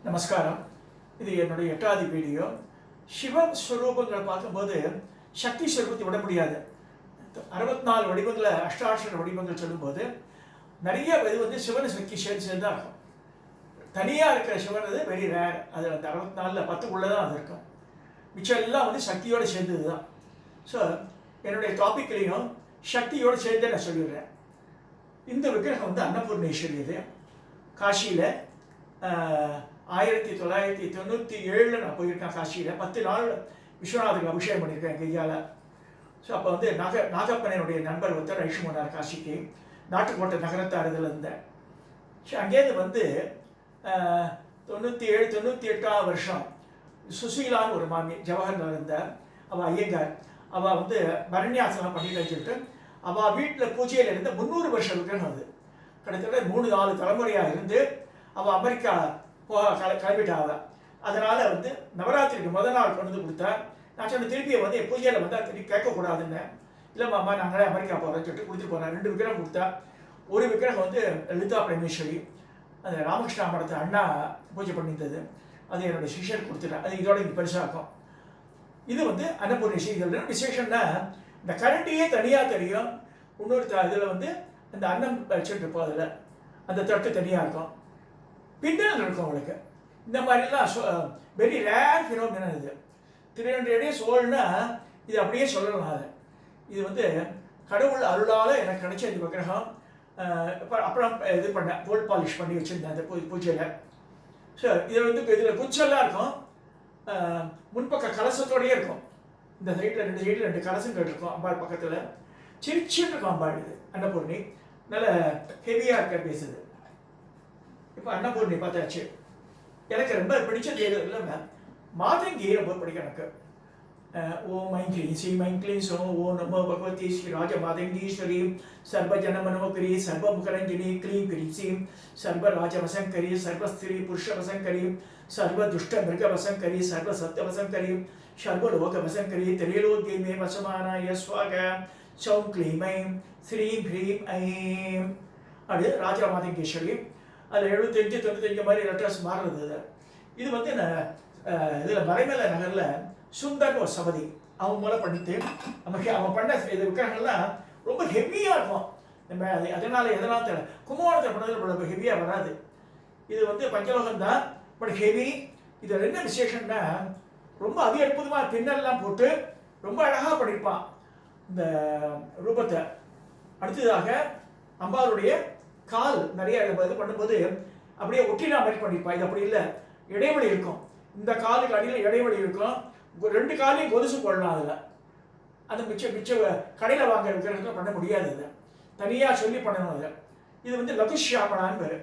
நமஸ்காரம். இது என்னுடைய 8வது வீடியோ. சிவஸ்வரூபங்களை பார்க்கும்போது சக்தி ஸ்வரூபத்தை விட முடியாது. 64 வடிவங்களை அஷ்டாட்சர வடிவங்கள் சொல்லும்போது நிறைய இது வந்து சிவன் சக்தி சேர்ந்து தான் இருக்கும். தனியாக இருக்கிற சிவன் அது வெரி ரேர். அது அந்த 64ல் 10 தான் அது இருக்கும். மிச்சம் எல்லாம் வந்து சக்தியோடு சேர்ந்தது தான். ஸோ என்னுடைய டாப்பிக்லேயும் சக்தியோடு சேர்ந்து நான் சொல்லிடுறேன். இந்த விக்கிரகம் வந்து அன்னபூர்ணேஸ்வரி. இது காசியில் 1997 நான் போயிருக்கேன். காசியில் 10 நாள் விஸ்வநாதருக்கு அபிஷேகம் பண்ணியிருக்கேன் என் கையால். ஸோ அப்போ வந்து நாகப்பனையுடைய நண்பர் ஒருத்தர் ரைஷு போனார் காசிக்கு. நாட்டுக்கோட்டை நகரத்தார் இதில் இருந்தேன். ஸோ அங்கேருந்து வந்து 97-98 வருஷம் சுசீலான்னு ஒரு மாமி ஜவஹர்லால் இருந்தார். அவள் ஐயங்கார். அவள் வந்து பரண்யாசனம் பண்ணிட்டு வச்சுட்டு அவள் வீட்டில் பூஜையில் இருந்த 300 வருஷம் விக்கிரகம். அது கிட்டத்தட்ட 3-4 தலைமுறையாக இருந்து அவள் அமெரிக்கா கிளம்பிட்டாள். அதனால் வந்து நவராத்திரிக்கு முதல் நாள் கொண்டு வந்து கொடுத்தா. நான் சொன்ன திருப்பியை வந்து பூஜையில் வந்தால் திருப்பி கேட்கக்கூடாதுன்னு. இல்லை மாமா நாங்களே அமெரிக்கா போகிறோம்னு சொல்லிட்டு கொடுத்துட்டு போனேன். 2 விக்கிரகம் கொடுத்தா. ஒரு விக்கிரகம் வந்து லலிதா பரமேஸ்வரி, அந்த ராமகிருஷ்ணா மடத்தை அண்ணா பூஜை பண்ணியிருந்தது. அது என்னுடைய சிஷ்யர் கொடுத்துட்டேன். அது இதோட இங்கே பெருசாகும். இது வந்து அன்னபூர்ணேஸ்வரி. இதில் விசேஷம்னா இந்த கரண்டியே தனியாக தெரியும். இன்னொரு இதில் வந்து அந்த அன்னம் வச்சுட்டு இருப்போம். அதில் அந்த தட்டு தனியாக இருக்கும். பின்னல் இருக்கும் அவளுக்கு. இந்த மாதிரிலாம் வெரி ரேர் ஃபினோமினன். இது 300 days ஓல்டுனா இது அப்படியே சொல்லலாம். அது இது வந்து கடவுள் அருளால் எனக்கு கிடைச்ச இந்த விக்கிரகம். இப்போ அப்புறம் இது பண்ணேன், கோல்ட் பாலிஷ் பண்ணி வச்சுருந்தேன் அந்த பூஜையில். ஸோ இதில் வந்து இதில் குச்செல்லாம் இருக்கும். முன்பக்க கலசத்தோடையே இருக்கும். இந்த சைடில் 2 சைடில் 2 கலசங்கள் இருக்கும். அம்பாள் பக்கத்தில் சிரிச்சுட்டு இருக்கும் அம்பாள். இது அன்னபூர்ணி நல்ல ஹெவியாக இருக்க பேசுது. இப்போ அன்னபூர்ணி பார்த்தாச்சு. எனக்கு ரொம்ப பிடிச்சது எது இல்லை, மாதங்கி ரொம்ப பிடிக்கும் எனக்கு. ஓம் ஐங்கிலி ஸ்ரீ மைங்கிலி சோ ஓ நமோ பகவதி ஸ்ரீ ராஜ மாதங்கீஸ்வரி சர்வஜன மனோகரி சர்வமுகரங்கிணி க்ளீம் கிரீசீம் சர்வ ராஜவசங்கரி சர்வஸ்திரீ புருஷவசங்கரி சர்வ துஷ்ட மிருகவசங்கரி சர்வ சத்யவசங்கரி சர்வலோகவசங்கரி திரைலோகி மே வசமானாய ஸ்வாக சௌம் க்ளீமைம் ஸ்ரீம் ஹ்ரீம் ஐம். அது ராஜமாதங்கீஸ்வரி. அதில் 75-95 மாதிரி லெட்டர்ஸ் மாறுறது. இது வந்து இதில் மறைமலை நகரில் சுந்தர் ஒரு சபதி அவன் மூலம் பண்ணிட்டு நமக்கு அவன் பண்ண இது விக்கிரகங்கள்லாம் ரொம்ப ஹெவியாக இருக்கும். நம்ம அதனால் எதனால் தெரியல, கும்பகோணத்தில் பண்ணதில் ஹெவியாக வராது. இது வந்து பஞ்சலோகம் தான், பட் ஹெவி. இதில் என்ன விசேஷம்னா ரொம்ப அதி அற்புதமாக பின்னல்லாம் போட்டு ரொம்ப அழகாக பண்ணியிருப்பான் இந்த ரூபத்தை. அடுத்ததாக அம்பாளுடைய கால் நிறைய இது பண்ணும்போது அப்படியே ஒட்டினா மாதிரி பண்ணியிருப்பான். இது அப்படி இல்லை, இடைவெளி இருக்கும். இந்த காலுக்கு அடியில் இடைவெளி இருக்கும். 2 காலையும் கொலுசு போடலாம். அதில் அந்த மிச்ச கடையில் வாங்க விற்கிறதுல பண்ண முடியாது. அதை தனியாக சொல்லி பண்ணணும். அதை இது வந்து லகுஷியாமலான்னு பேர்.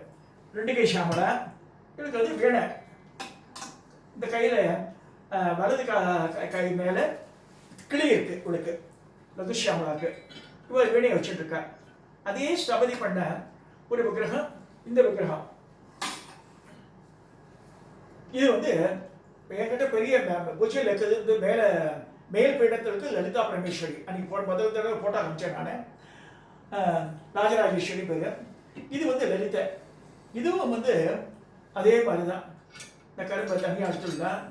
2 கை ஷியாமலா. இதுக்கு வந்து வீணை. இந்த கையில் வலது கை மேலே கிளி இருக்குது இவளுக்கு, லகுஷியாமலாவுக்கு. இவர் வீணையை வச்சுட்டு இருக்கா. அதே ஸ்தபதி பண்ண ஒரு விக்கிரகம் இந்த விக்கிரகம். இது வந்து என்கிட்ட பெரிய பூஜையில் இருக்குது. இந்த மேல் பீடத்திற்கு லலிதா பரமேஸ்வரி. அன்றைக்கி முதல் தடவை ஃபோட்டோ காமிச்சேன் நான். ராஜராஜேஸ்வரி பேர். இது வந்து லலிதை. இதுவும் வந்து அதே மாதிரி தான். இந்த கருப்பை தனியாக எடுத்துருந்தேன்.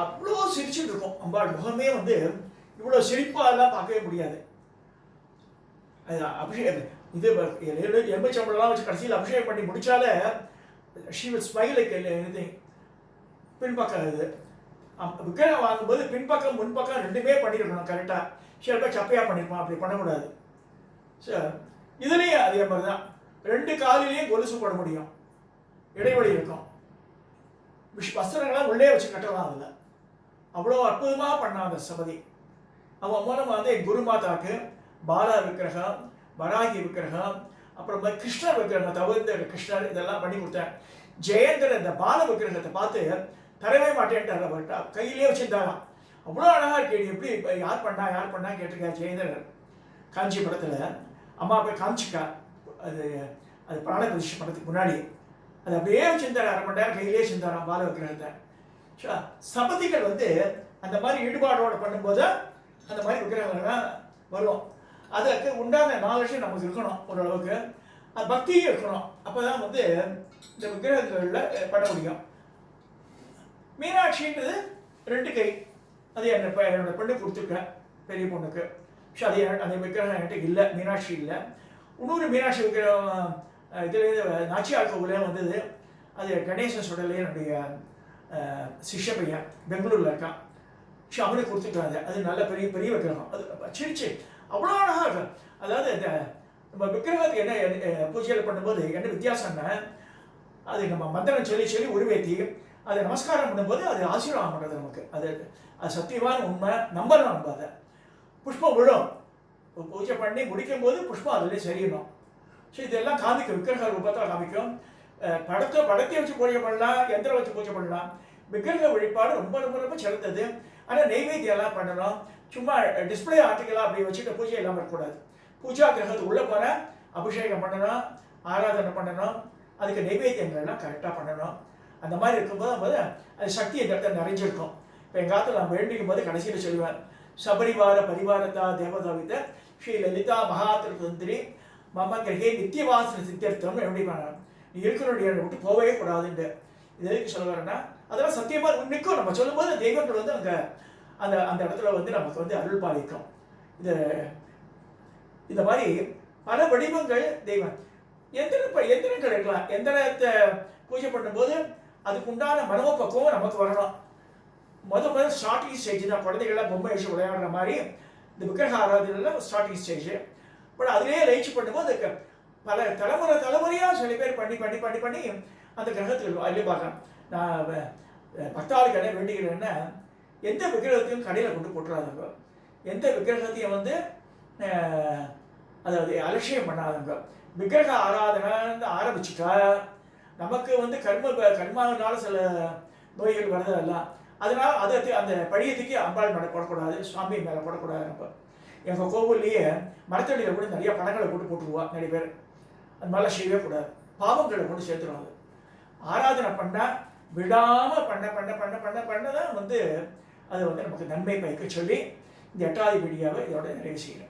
அவ்வளோ சிரிச்சுட்டு இருக்கும் அம்பாள். முகமே வந்து இவ்வளோ சிரிப்பாலாம் பார்க்கவே முடியாது. அது அபிஷேகம் இது எலுமிச்சம்பழம்லாம் வச்சு கடைசியில் அபிஷேகம் பண்ணி முடித்தாலே she will smile like anything. பின்பக்கம் இது விக்கிரகம் வாங்கும்போது பின்பக்கம் முன்பக்கம் 2மே பண்ணியிருக்கணும் கரெக்டாக. சில பேர் சப்பையாக பண்ணியிருப்பான், அப்படி பண்ணக்கூடாது. ஸோ இதுலேயும் அதே மாதிரி தான். 2 காலிலையும் கொலுசு போட முடியும், இடைவெளி இருக்கும். வஸ்திரங்களாம் உள்ளே வச்சு கட்டலாம். அதில் அவ்வளோ அற்புதமாக பண்ணான் அந்த சபதி. அவன் மூலமாக வந்து குருமாதாக்கு பாலா விக்கிரகம், வராகி விக்கிரகம், அப்புறம் கிருஷ்ணர் விக்கிரகம், தவிர்த்த கிருஷ்ணர் இதெல்லாம் பண்ணி கொடுத்தேன். ஜெயேந்திரன் இந்த பால விக்கிரகத்தை பார்த்து தரவே மாட்டேன்ட்டார். அவர்கிட்ட கையிலே வச்சுருந்தாராம். அவ்வளோ அழகாக இருக்கு. எப்படி இப்போ யார் பண்ணா கேட்டிருக்கா ஜெயேந்திரன். காஞ்சி படத்தில் அம்மா போய் காமிச்சிக்கா. அது பிராண பிரதிஷ்டை படத்துக்கு முன்னாடி அது அப்படியே வச்சுருந்தார். 1/2 மணி நேரம் கையிலே வச்சுருந்தாராம் பால விக்கிரகத்தை. ஸோ சபதிகள் வந்து அந்த மாதிரி ஈடுபாடோடு பண்ணும்போது அந்த மாதிரி விக்கிரகங்கள்லாம் வரும். அதுக்கு உண்டான நாலேஜ் நமக்கு இருக்கணும் ஓரளவுக்கு. அது பக்தியும் இருக்கணும். அப்போ தான் வந்து இந்த விக்கிரகங்களில் பண்ண முடியும். மீனாட்சின்றது 2 கை. அது என்னோட பெண்ணு கொடுத்துருக்கேன், பெரிய பொண்ணுக்கு. ஸோ அது அந்த விக்கிரகம் என்கிட்ட இல்லை, மீனாட்சி இல்லை. இன்னொரு மீனாட்சி விக்கிரகம் இதுலேயே நாச்சியார் கோவிலே வந்தது. அது கணேசன் சுடலே என்னுடைய சிஷ்ய பையன் பெங்களூரில் இருக்கான். ஸோ அவனுக்கு கொடுத்துருக்காங்க. அது நல்ல பெரிய பெரிய விக்கிரகம். அது சிரிச்சு அவ்வளோ அழகாக இருக்கும். அதாவது இந்த நம்ம விக்கிரகத்துக்கு என்ன பூஜையில் பண்ணும்போது என்ன வித்தியாசம்னா, அது நம்ம மந்திரம் சொல்லி சொல்லி உருவேற்றி அதை நமஸ்காரம் பண்ணும்போது அது ஆசீர்வாதம் பண்ணுறது நமக்கு. அது அது சத்தியமான உண்மை, நம்பலாம் நம்ம. அதை புஷ்பம் விழும், பூஜை பண்ணி முடிக்கும் போது புஷ்பம் அதில் சரியணும். ஸோ இதெல்லாம் காமிக்கும், விக்கிரக ரூபத்தில் காமிக்கும். படத்தை வச்சு பூஜை பண்ணலாம், யந்திரம் வச்சு பூஜை பண்ணலாம். விக்கிரக வழிபாடு ரொம்ப ரொம்ப ரொம்ப சிறந்தது. ஆனால் நெய்வேத்தியம் எல்லாம் பண்ணணும். சும்மா டிஸ்பிளே ஆர்டிக்கலாக அப்படி வச்சுட்டு பூஜை இல்லாமல் இருக்கக்கூடாது. பூஜா கிரகத்துக்கு உள்ளே போன அபிஷேகம் பண்ணணும், ஆராதனை பண்ணணும், அதுக்கு நெய்வேத்தியங்கள்லாம் கரெக்டாக பண்ணணும். அந்த மாதிரி இருக்கும்போது அது சக்தி இந்த இடத்துல நிறைஞ்சிருக்கும். இப்போ எங்கள் காலத்தில் நான் வேண்டிக்கும் போது கடைசியில் சொல்லுவேன், சபரிவார பரிவாரத்தா தேவதாவித ஸ்ரீ லலிதா மகாத்திருத்தந்திரி மம கிரகே நித்தியவாசன சித்தியர்த்தம் எப்படி நீ இருக்கிறனுடைய விட்டு போகவே கூடாதுன்ட்டு. இது எதுக்கு சொல்ல வரேன்னா, அதெல்லாம் சத்தியமாக இன்னைக்கும் நம்ம சொல்லும்போது தெய்வங்கள் வந்து அங்கே அந்த அந்த இடத்துல வந்து நமக்கு வந்து அருள் பாலிக்கும். இது இந்த மாதிரி பல வடிவங்கள் தெய்வம். எந்திரங்கள் இருக்கலாம். எந்திரத்தை பூஜை பண்ணும்போது அதுக்கு உண்டான மனோபக்குவம் நமக்கு வரணும். முதல் ஸ்டார்டிங் ஸ்டேஜ் தான். குழந்தைகள்லாம் பொம்மை வச்சு விளையாடுற மாதிரி இந்த விக்கிரக ஆராதனையில் ஸ்டார்டிங் ஸ்டேஜ். பட் அதிலேயே லயிச்சு பண்ணும்போது அதுக்கு பல தலைமுறையாக சில பேர் பண்ணி பண்ணி பண்ணி பண்ணி அந்த கிரகத்துக்கு அதிலே பார்க்கலாம். நான் பக்தாளுக்கு என்ன வேண்டிக்கிறேன்னா, எந்த விக்கிரகத்தையும் கடையில் கொண்டு போட்டுறாதுங்க. எந்த விக்கிரகத்தையும் வந்து அதாவது அலட்சியம் பண்ணாதுங்க. விக்கிரக ஆராதனை ஆரம்பிச்சுட்டா நமக்கு வந்து கர்மாவினால சில நோய்கள் வருதெல்லாம். அதனால் அதை அந்த பழியத்துக்கு அம்பாள் மேலே போடக்கூடாது, சுவாமி மேலே போடக்கூடாது. நம்ம எங்கள் கோவில்லையே மரத்தடியில் கூட நிறைய பணங்களை போட்டுருவா நிறைய பேர். அது மாதிரிலாம் செய்யவே கூடாது. பாவங்களை கொண்டு சேர்த்துருவாங்க. ஆராதனை பண்ணால் விடாமல் பண்ண தான் வந்து அது வந்து நமக்கு நன்மை பயக்க சொல்லி இந்த 8வது வீடியோவை இதோட நிறைவு செய்கிறேன்.